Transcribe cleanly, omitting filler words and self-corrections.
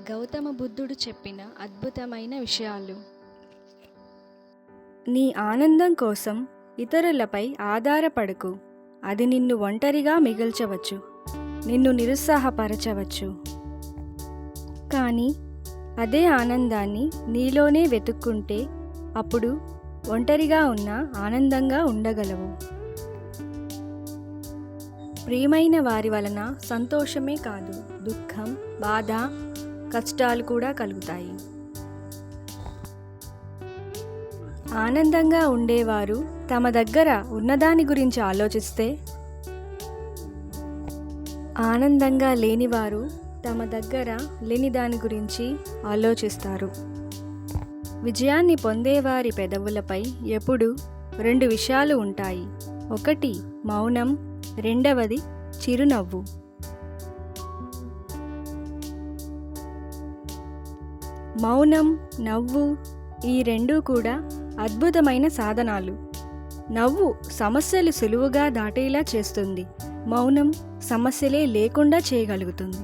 గౌతమ బుద్ధుడు చెప్పిన అద్భుతమైన విషయాలు. నీ ఆనందం కోసం ఇతరులపై ఆధారపడకు. అది నిన్ను ఒంటరిగా మిగల్చవచ్చు, నిన్ను నిరుత్సాహపరచవచ్చు. కానీ అదే ఆనందాన్ని నీలోనే వెతుక్కుంటే అప్పుడు ఒంటరిగా ఉన్నా ఆనందంగా ఉండగలవు. ప్రియమైన వారి వలన సంతోషమే కాదు, దుఃఖం, బాధ, కష్టాలు కూడా కలుగుతాయి. ఆనందంగా ఉండేవారు తమ దగ్గర ఉన్నదాని గురించి ఆలోచిస్తే, ఆనందంగా లేనివారు తమ దగ్గర లేని దాని గురించి ఆలోచిస్తారు. విజయాన్ని పొందేవారి పెదవులపై ఎప్పుడూ 2 విషయాలు ఉంటాయి. ఒకటి మౌనం, రెండవది చిరునవ్వు. మౌనం, నవ్వు ఈ 2 కూడా అద్భుతమైన సాధనాలు. నవ్వు సమస్యలు సులువుగా దాటేలా చేస్తుంది. మౌనం సమస్యలే లేకుండా చేయగలుగుతుంది.